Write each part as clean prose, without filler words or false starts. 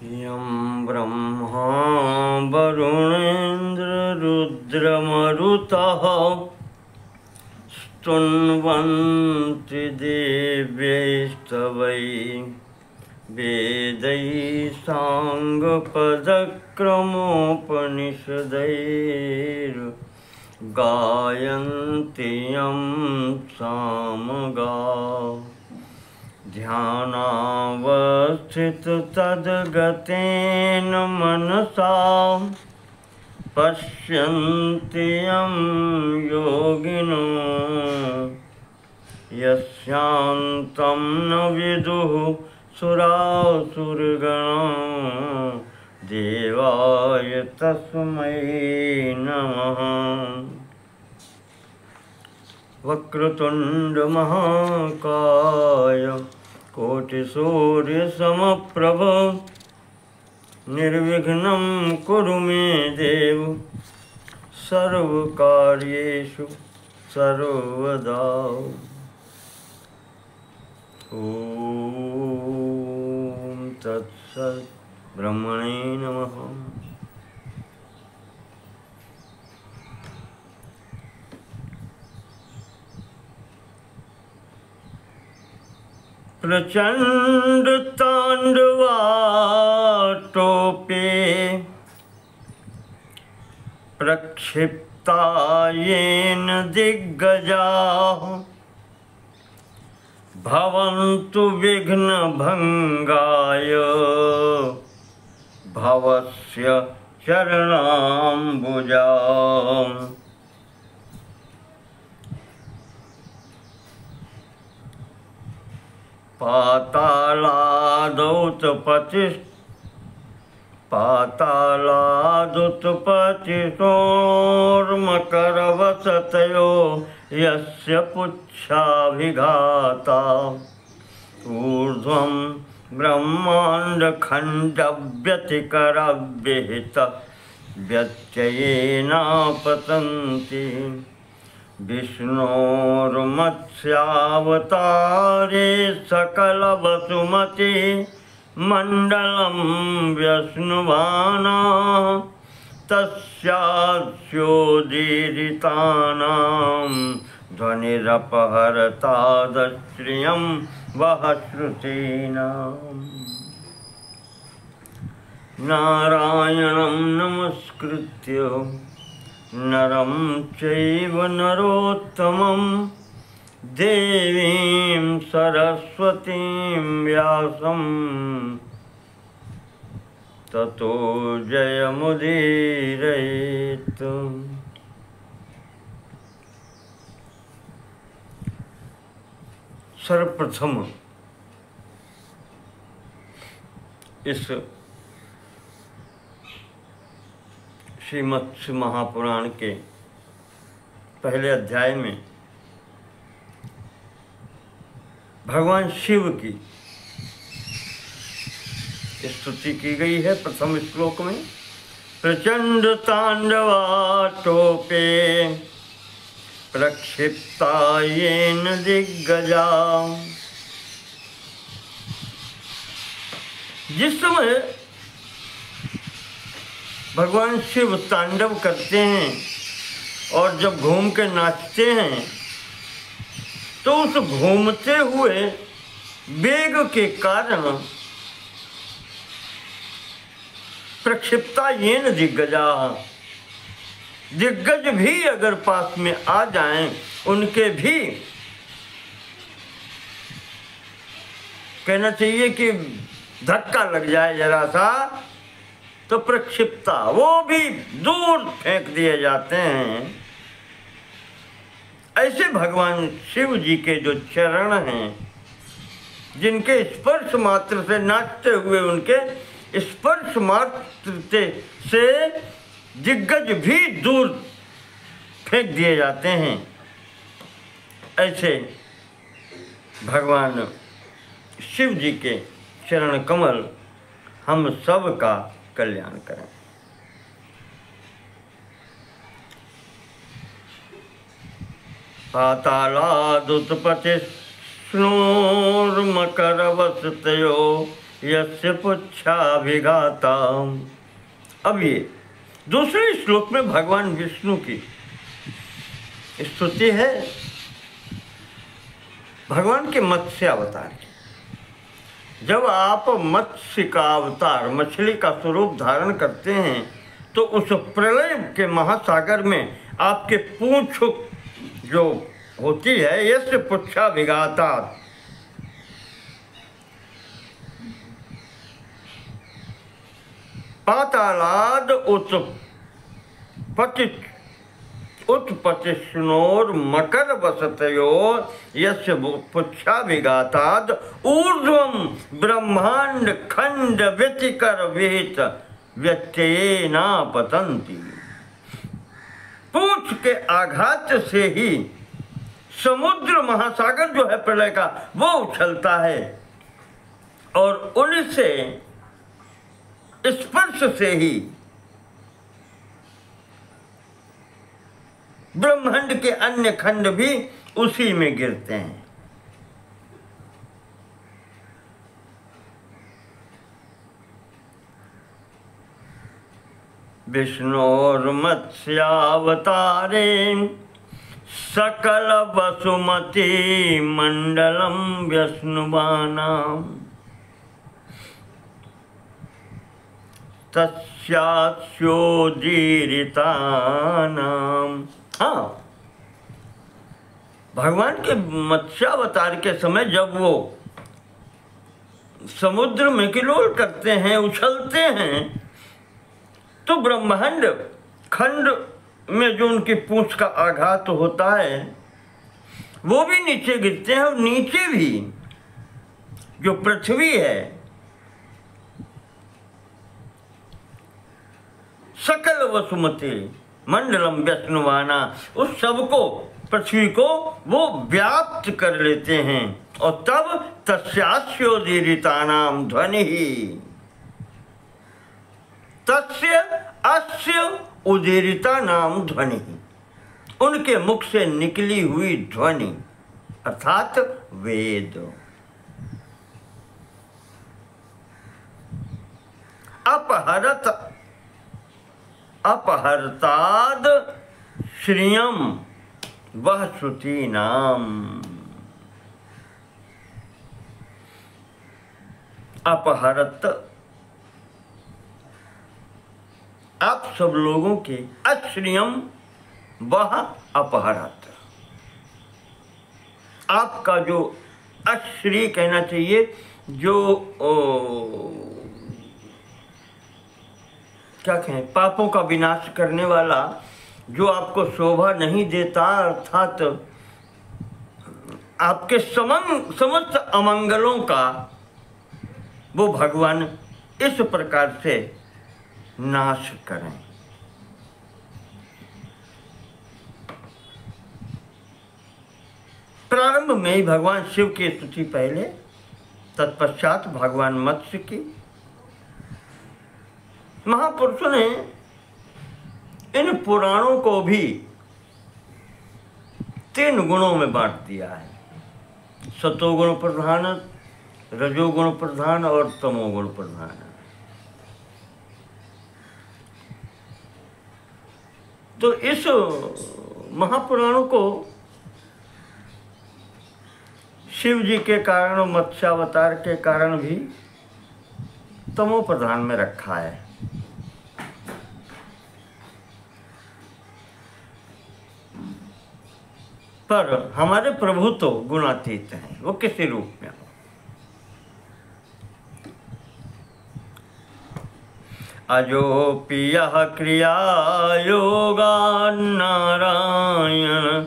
यं ब्रह्मा वरुणेन्द्ररुद्रमरुतः स्तुन्वन्ति देव्यैस्तवैः वेदैः साङ्गपदक्रमोपनिषदैर्गायन्ति यं सामगाः ध्यानावस्थिततद्गतेन मनसा पश्यन्ति यं योगिनो यस्यान्तं न विदुः सुरासुरगणा देवाय तस्मै नमः। वक्रतुंड महाकाय कोटिसूर्यसमप्रभ निर्विघ्नं कुरु मे देव सर्वकार्येषु सर्वदा। ओम तत्सत्। ब्रह्मणे नमः। प्रचंड तांडवाटोपे प्रक्षिप्ता येन दिग्गजाः भवन्तु विघ्नभंगाय भवस्य चरणाम्बुजाम्। पातालादुत्पतितोर्मकरवसतयो यस्य पुच्छाभिघाता ऊर्ध्वं ब्रह्माण्डखण्डव्यतिकरविहित व्यत्ययेनापतन्ति विष्णोर्मत्स्यावतारे सकलवसुमती मण्डलं व्यश्नुवाना तस्यास्योदीरितानां ध्वनिरपहरतादश्रियं वह श्रुतीनाम्। नारायणं नमस्कृत्य नरं चैव नरोत्तमं देवीं सरस्वतीं व्यासं ततो जयमुदीरयेत्। सर्वप्रथम इस श्रीमद् महापुराण के पहले अध्याय में भगवान शिव की स्तुति की गई है। प्रथम श्लोक में प्रचंड तांडवाटोपे प्रक्षिप्ता येन दिग्गजा। जिस समय भगवान शिव तांडव करते हैं और जब घूम के नाचते हैं तो उस घूमते हुए वेग के कारण प्रक्षिप्ता येन दिग्गजा, दिग्गज भी अगर पास में आ जाएं उनके भी कहना चाहिए कि धक्का लग जाए जरा सा तो प्रक्षिप्ता वो भी दूर फेंक दिए जाते हैं। ऐसे भगवान शिव जी के जो चरण हैं जिनके स्पर्श मात्र से नाचते हुए उनके स्पर्श मात्र से दिग्गज भी दूर फेंक दिए जाते हैं, ऐसे भगवान शिव जी के चरण कमल हम सब का कल्याण करें। पातालादुत्पतिस्नोर्मकरवसतयो यस्य पुच्छाभिघाता। अब ये दूसरे श्लोक में भगवान विष्णु की स्तुति है भगवान के मत्स्य अवतार की। जब आप मत्स्य का अवतार मछली का स्वरूप धारण करते हैं तो उस प्रलय के महासागर में आपके पूंछ जो होती है, यस्य पुच्छाभिघाता, पातालाद उत्पतिष्णोर मकर वसतयो यस्य पुच्छाभिघाताद ऊर्ध्वं ब्रह्मांड खंड व्यतिकर विहित व्यत्यये न पतंती। पूंछ के आघात से ही समुद्र महासागर जो है प्रलय का वो उछलता है और उनसे स्पर्श से ही ब्रह्मांड के अन्य खंड भी उसी में गिरते हैं। विष्णोर्मत्स्यावतारे सकल वसुमती मंडलम व्यश्नुवानाम तस्यास्योदीरितानाम। हाँ, भगवान के मत्स्यावतार के समय जब वो समुद्र में किलोल करते हैं, उछलते हैं, तो ब्रह्मांड खंड में जो उनकी पूंछ का आघात होता है वो भी नीचे गिरते हैं और नीचे भी जो पृथ्वी है सकल वसुमती मंडलम व्यश्नुवाना, उस सबको पृथ्वी को वो व्याप्त कर लेते हैं और तब तस्यास्योदीरितानाम ध्वनि ही, तस्य अस्य उदीरिता नाम ध्वनि, उनके मुख से निकली हुई ध्वनि अर्थात वेद। अपहरताद श्रियम वह श्रुति नाम। अपहरत आप सब लोगों के, अश्रियम वह अपहरत, आपका जो अश्री कहना चाहिए, जो क्या कहें, पापों का विनाश करने वाला, जो आपको शोभा नहीं देता, अर्थात आपके समस्त अमंगलों का वो भगवान इस प्रकार से नाश करें। प्रारंभ में ही भगवान शिव की स्तुति पहले, तत्पश्चात भगवान मत्स्य की। महापुरुषों ने इन पुराणों को भी 3 गुणों में बांट दिया है, सतोगुण प्रधान, रजोगुण प्रधान और तमोगुण प्रधान। तो इस महापुराणों को शिव जी के कारण, मत्स्यावतार के कारण भी तमो प्रधान में रखा है। पर हमारे प्रभु तो गुणातीत हैं, वो किसी रूप में हो। अजोपियः क्रिया योगा नारायण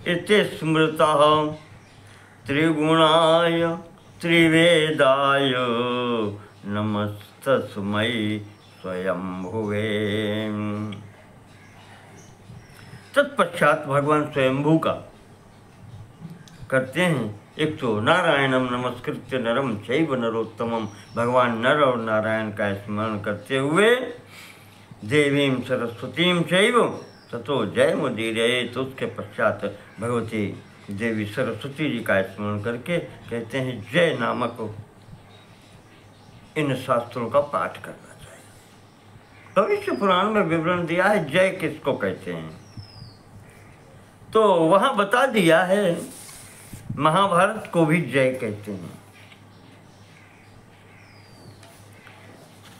इति स्मृतः त्रिगुणाय त्रिवेदाय नमस्तस्मै स्वयंभुवे। तत्पश्चात भगवान स्वयंभू का करते हैं। एक तो नारायणम नमस्कृत्य नरम चैव नरोत्तमम, भगवान नर और नारायण का स्मरण करते हुए देवीं सरस्वतीं चैव ततो जय मुदीरये, तो उसके पश्चात भगवती देवी सरस्वती जी का स्मरण करके कहते हैं जय नामक इन शास्त्रों का पाठ करना चाहिए। भविष्य पुराण में विवरण दिया है जय किसको कहते हैं, तो वहां बता दिया है महाभारत को भी जय कहते हैं।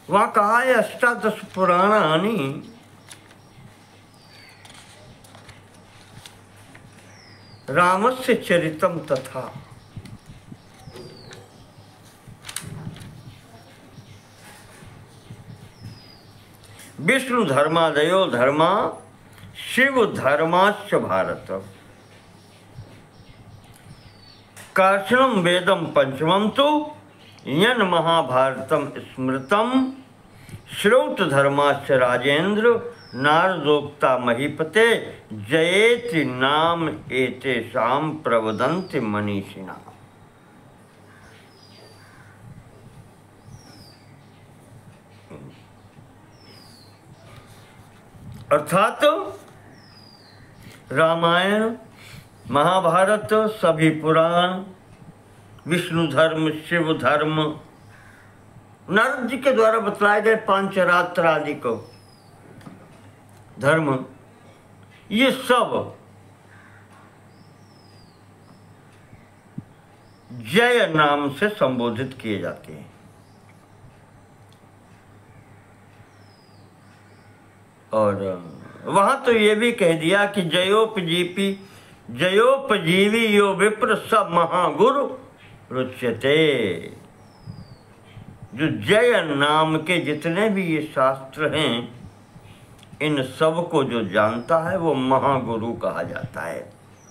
वहां कहा है अष्टादश पुराणानि रामस्य चरितम तथा। विष्णु धर्मादयो धर्मा शिव धर्माश्च भारत। कार्षणम वेदम पंचमम तो यन महाभारतम स्मृतम श्रौत धर्माश्च राजेंद्र नारदोक्ता महीपते जयेति नाम एतेषां प्रवदन्ति मनीषिणः। अर्थात रामायण महाभारत सभी पुराण विष्णु धर्म शिव धर्म नारद जी के द्वारा बतलाए गए पांचरात्र आदि को धर्म, ये सब जय नाम से संबोधित किए जाते हैं। और वहां तो ये भी कह दिया कि जयोपजीवी यो विप्र सब महागुरु रुच्यते। जो जय नाम के जितने भी ये शास्त्र हैं, इन सब को जो जानता है वो महागुरु कहा जाता है,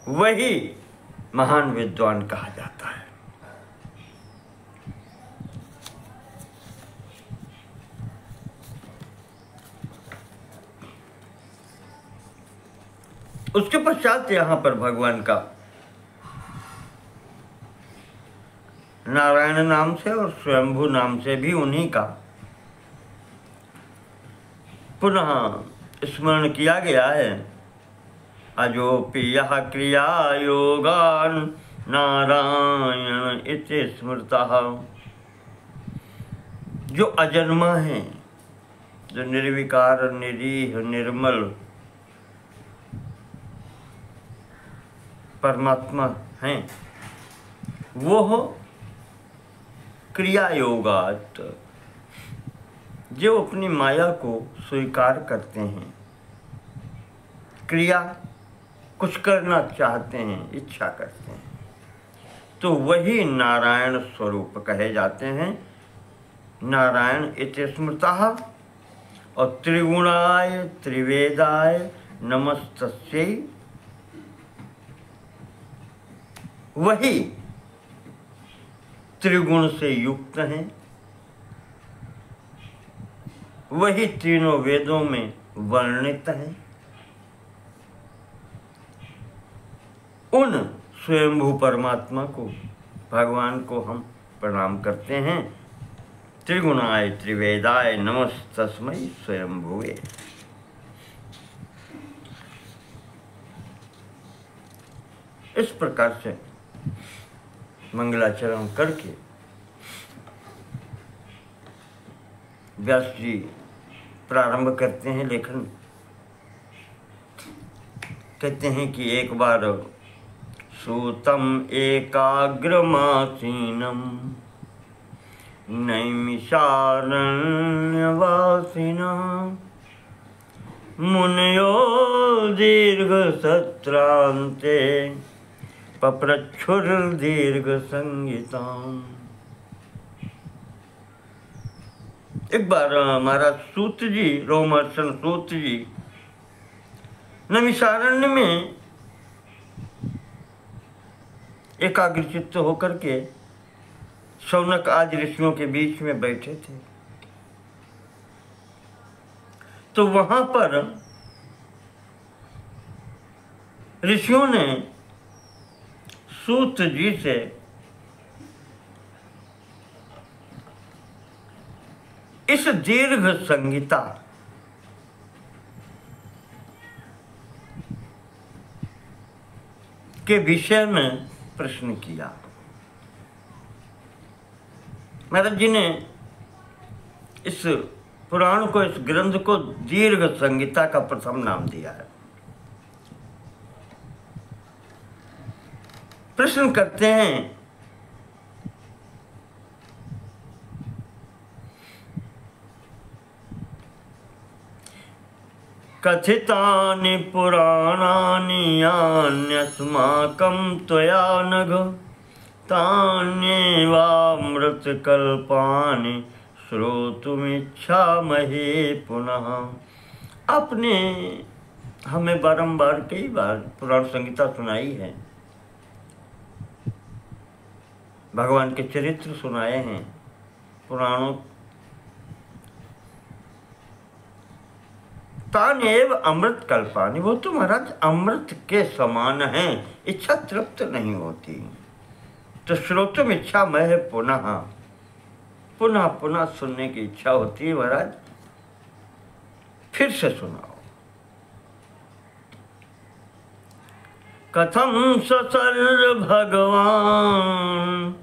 वही महान विद्वान कहा जाता है। उसके पश्चात यहाँ पर भगवान का नारायण नाम से और स्वयंभू नाम से भी उन्हीं का पुनः स्मरण किया गया है। अजोपि यः क्रिया योगान नारायण इति स्मृतः। जो अजन्मा है, जो निर्विकार निरीह निर्मल परमात्मा हैं, वो क्रिया योगात, जो अपनी माया को स्वीकार करते हैं, क्रिया कुछ करना चाहते हैं, इच्छा करते हैं, तो वही नारायण स्वरूप कहे जाते हैं। नारायण इति स्मृतः। और त्रिगुणाय त्रिवेदाय नमस्तस्यै, वही त्रिगुण से युक्त हैं, वही तीनों वेदों में वर्णित हैं। उन स्वयंभू परमात्मा को, भगवान को हम प्रणाम करते हैं। त्रिगुणाय त्रिवेदाय नमस्तस्मै स्वयंभुवे। इस प्रकार से मंगलाचरण करके व्यास जी प्रारंभ करते हैं लेखन। कहते हैं कि एक बार सूतम एकाग्रमासीनम नैमिषारण्यवासिना मुनयो दीर्घ सत्रांते पप्रच्छुर दीर्घ संगीताम। एक बार महाराज सूत जी, रोमहर्षण सूत जी नैमिषारण्य में एकाग्रचित्त होकर के शौनक आदि ऋषियों के बीच में बैठे थे। तो वहां पर ऋषियों ने सूत जी से इस दीर्घ संगीता के विषय में प्रश्न किया। महाराज जी ने इस पुराण को, इस ग्रंथ को दीर्घ संहिता का प्रथम नाम दिया है। प्रश्न करते हैं, कथितानि पुराणानि यान्यस्माकं त्वया नघ तान्येवामृतकल्पानि श्रोतुमिच्छामहे पुनः। आपने हमें बारंबार कई बार पुराण संहिता सुनाई है, भगवान के चरित्र सुनाए हैं पुराणों। तान्येव अमृत कल्पानि, वो तो महाराज अमृत के समान हैं, इच्छा तृप्त नहीं होती। तो श्रोतुम इच्छा मह पुनः, पुनः पुनः सुनने की इच्छा होती है महाराज, फिर से सुनाओ। कथम ससर्र भगवान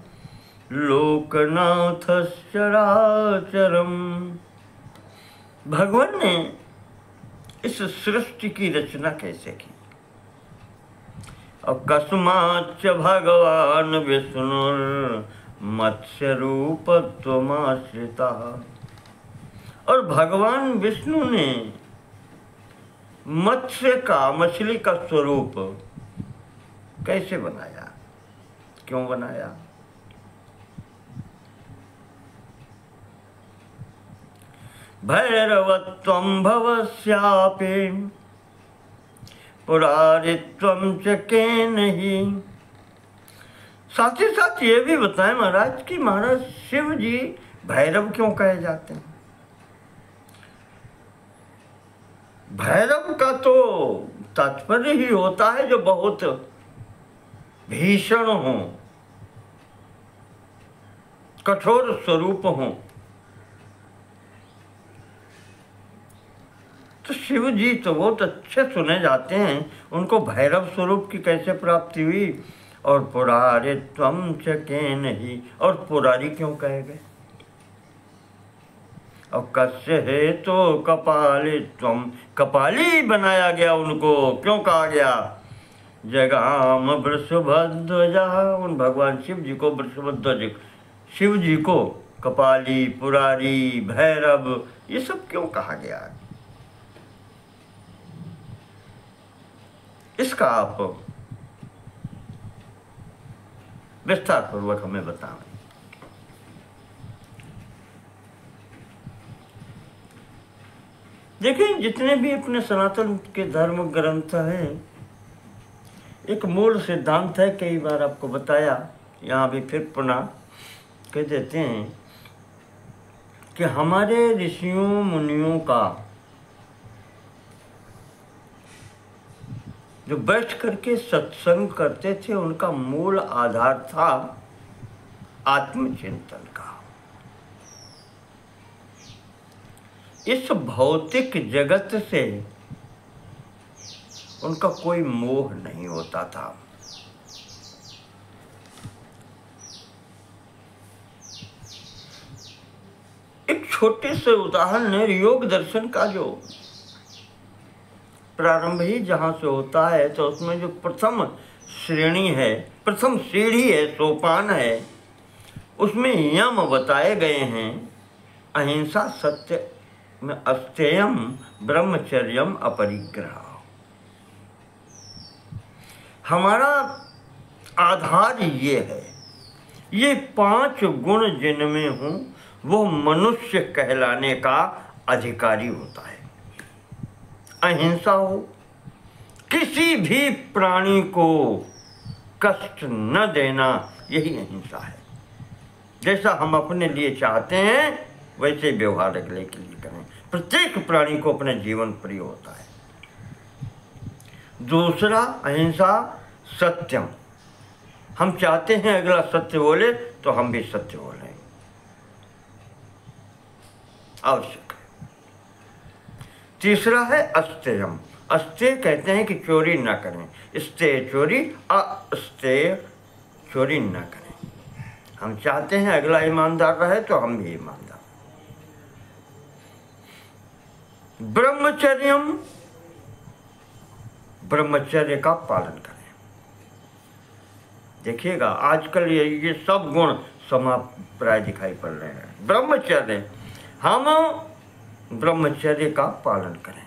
लोकनाथ चराचरम, भगवान ने इस सृष्टि की रचना कैसे की। और कस्माच्च भगवान विष्णुर मत्स्य रूपत्वमाश्रिता, और भगवान विष्णु ने मत्स्य का, मछली का स्वरूप कैसे बनाया, क्यों बनाया। भैरवत्वं भवस्यापि पुरारित्वं च केन ही। साथ ही साथ ये भी बताएं महाराज कि महाराज शिव जी भैरव क्यों कहे जाते हैं। भैरव का तो तात्पर्य ही होता है जो बहुत भीषण हो, कठोर स्वरूप हो। तो शिव जी तो बहुत अच्छे सुने जाते हैं, उनको भैरव स्वरूप की कैसे प्राप्ति हुई। और पुरारित्वं च केन ही, और पुरारी क्यों कहे गए। और कस्य हेतु कपालित्वं, कपाली बनाया गया उनको, क्यों कहा गया। जगाम वृषभध्वजा, उन भगवान शिव जी को वृषभध्वज, शिव जी को कपाली, पुरारी, भैरव, ये सब क्यों कहा गया। इसका आप विस्तार पूर्वक हमें बताएं। देखिए, जितने भी अपने सनातन के धर्म ग्रंथ हैं, एक मूल सिद्धांत है, कई बार आपको बताया, यहाँ भी फिर पुनः कह देते हैं कि हमारे ऋषियों मुनियों का जो बैठ करके सत्संग करते थे, उनका मूल आधार था आत्मचिंतन का। इस भौतिक जगत से उनका कोई मोह नहीं होता था। एक छोटे से उदाहरण है, योग दर्शन का जो प्रारंभ ही जहाँ से होता है, तो उसमें जो प्रथम श्रेणी है, प्रथम सीढ़ी है, सोपान है, उसमें यम बताए गए हैं। अहिंसा, सत्य में अस्तेयम, ब्रह्मचर्यम, अपरिग्रह। हमारा आधार ये है, ये 5 गुण जिनमें हूँ वो मनुष्य कहलाने का अधिकारी होता है। अहिंसा हो, किसी भी प्राणी को कष्ट न देना, यही अहिंसा है। जैसा हम अपने लिए चाहते हैं वैसे व्यवहार अगले के लिए करें। प्रत्येक प्राणी को अपने जीवन प्रिय होता है। दूसरा अहिंसा, सत्यम, हम चाहते हैं अगला सत्य बोले तो हम भी सत्य बोलें, आवश्यक है। तीसरा है अस्तेयम, अस्तेय कहते हैं कि चोरी ना करें, स्तेय चोरी, अस्तेय चोरी ना करें। हम चाहते हैं अगला ईमानदार रहे तो हम भी ईमानदार। ब्रह्मचर्यम, ब्रह्मचर्य का पालन करें। देखिएगा आजकल ये सब गुण समाप्त प्राय दिखाई पड़ रहे हैं। ब्रह्मचर्य, हम ब्रह्मचर्य का पालन करें।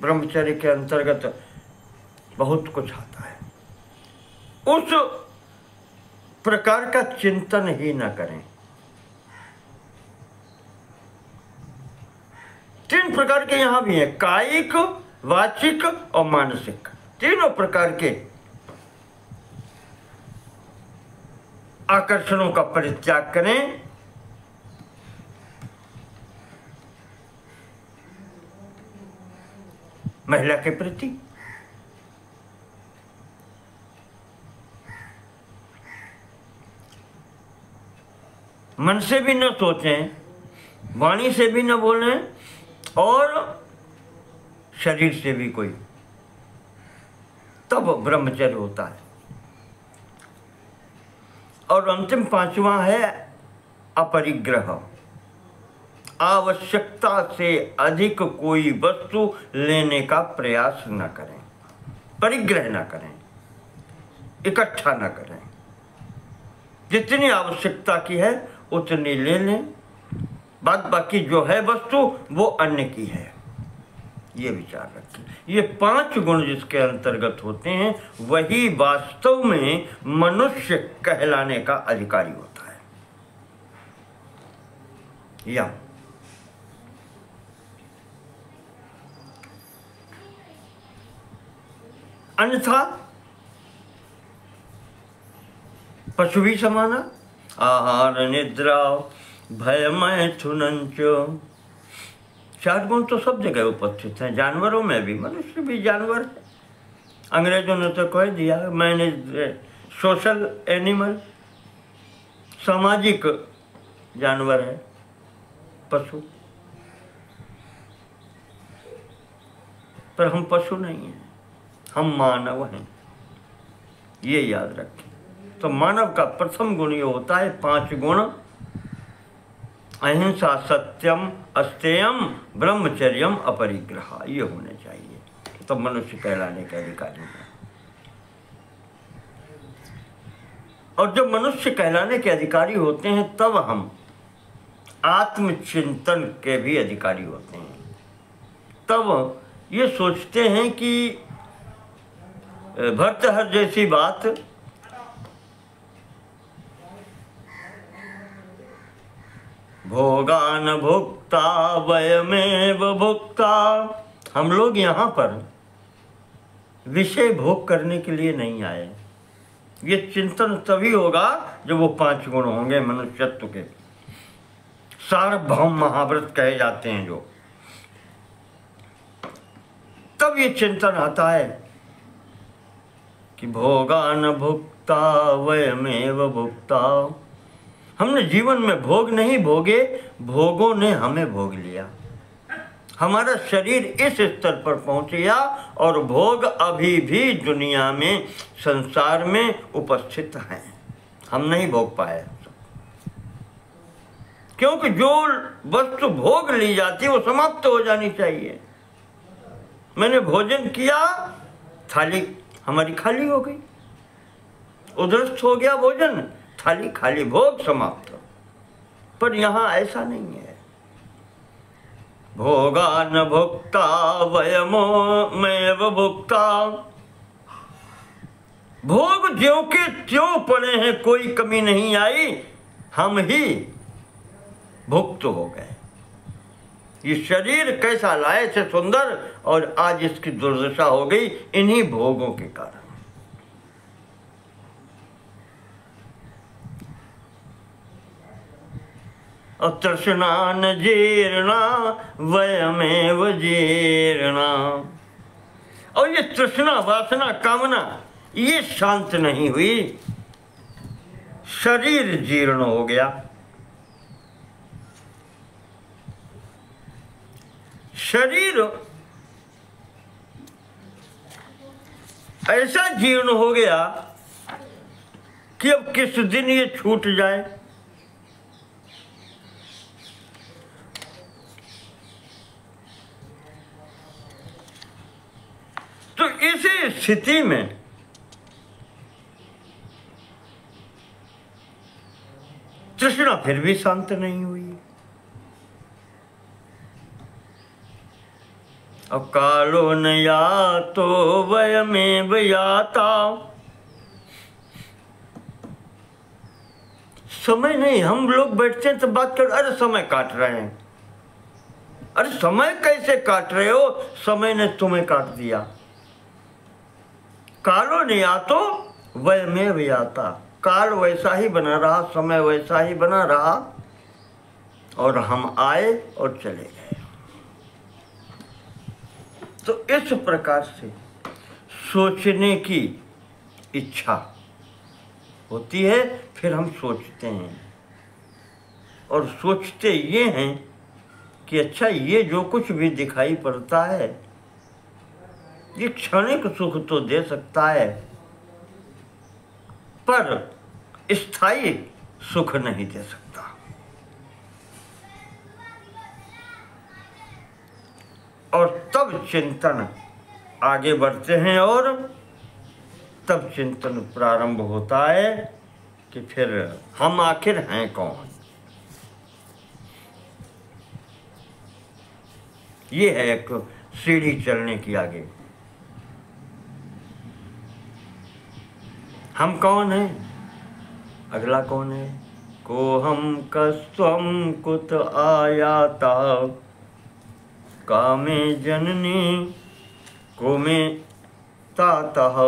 ब्रह्मचर्य के अंतर्गत बहुत कुछ आता है। उस प्रकार का चिंतन ही न करें। 3 प्रकार के यहां भी हैं, कायिक, वाचिक और मानसिक। तीनों प्रकार के आकर्षणों का परित्याग करें। महिला के प्रति मन से भी न सोचें, वाणी से भी न बोलें और शरीर से भी कोई, तब ब्रह्मचर्य होता है। और अंतिम 5वां है अपरिग्रह। आवश्यकता से अधिक कोई वस्तु लेने का प्रयास न करें, परिग्रह न करें, इकट्ठा न करें। जितनी आवश्यकता की है उतनी ले लें, बाद बाकी जो है वस्तु वो अन्य की है। ये विचार रखें। ये 5 गुण जिसके अंतर्गत होते हैं वही वास्तव में मनुष्य कहलाने का अधिकारी होता है। या अन्यथा पशु भी समाना। आहार निद्रा भय मैथुनंच, 4 गुण तो सब जगह उपस्थित हैं, जानवरों में भी। मनुष्य भी जानवर है। अंग्रेजों ने तो कह दिया मैंने सोशल एनिमल, सामाजिक जानवर है पशु, पर हम पशु नहीं हैं, हम मानव हैं। ये याद रखें। तो मानव का प्रथम गुण ये होता है, 5 गुण, अहिंसा, सत्यम, अस्तेयम, ब्रह्मचर्यम, अपरिग्रह, ये होने चाहिए। तो मनुष्य कहलाने के अधिकारी हैं। और जब मनुष्य कहलाने के अधिकारी होते हैं तब हम आत्मचिंतन के भी अधिकारी होते हैं। तब ये सोचते हैं कि भर्तृहरि जैसी बात भोगान भुक्ता वयमेव भुक्ता, हम लोग यहाँ पर विषय भोग करने के लिए नहीं आए। ये चिंतन तभी होगा जब वो 5 गुण होंगे मनुष्यत्व के, सार्वभौम महाव्रत कहे जाते हैं जो, तब ये चिंतन आता है कि भोगान भुक्ता वयमेव भुक्ता। हमने जीवन में भोग नहीं भोगे, भोगों ने हमें भोग लिया। हमारा शरीर इस स्तर पर पहुंच गया और भोग अभी भी दुनिया में, संसार में उपस्थित हैं। हम नहीं भोग पाए, क्योंकि जो वस्तु भोग ली जाती है वो समाप्त हो जानी चाहिए। मैंने भोजन किया, थाली हमारी खाली हो गई, उधरस्थ हो गया भोजन, थाली खाली, भोग समाप्त। पर यहाँ ऐसा नहीं है। भोगान भुक्ता वयमेव भुक्ता, भोग ज्यों के त्यों पड़े हैं, कोई कमी नहीं आई, हम ही भुक्त हो गए। ये शरीर कैसा लाए थे सुंदर, और आज इसकी दुर्दशा हो गई इन्हीं भोगों के कारण। तृष्णान जीर्णा वयमेव जीर्णा, और ये तृष्णा, वासना, कामना ये शांत नहीं हुई, शरीर जीर्ण हो गया। शरीर ऐसा जीर्ण हो गया कि अब किस दिन ये छूट जाए। स्थिति में तृष्णा फिर भी शांत नहीं हुई। अकालो न यातो वयमेव याता। समय नहीं, हम लोग बैठते हैं तो बात कर, अरे समय काट रहे हैं। अरे समय कैसे काट रहे हो? समय ने तुम्हें काट दिया। कालो न यातो वयमेव याता। काल वैसा ही बना रहा, समय वैसा ही बना रहा, और हम आए और चले गए। तो इस प्रकार से सोचने की इच्छा होती है, फिर हम सोचते हैं, और सोचते ये हैं कि अच्छा, ये जो कुछ भी दिखाई पड़ता है ये क्षणिक सुख तो दे सकता है, पर स्थायी सुख नहीं दे सकता। और तब चिंतन आगे बढ़ते हैं, और तब चिंतन प्रारंभ होता है कि फिर हम आखिर हैं कौन। ये है एक सीढ़ी चलने की आगे। हम कौन हैं? अगला कौन है? को हम कस्त्वं कुत आयाता कामे जननी को में तातः।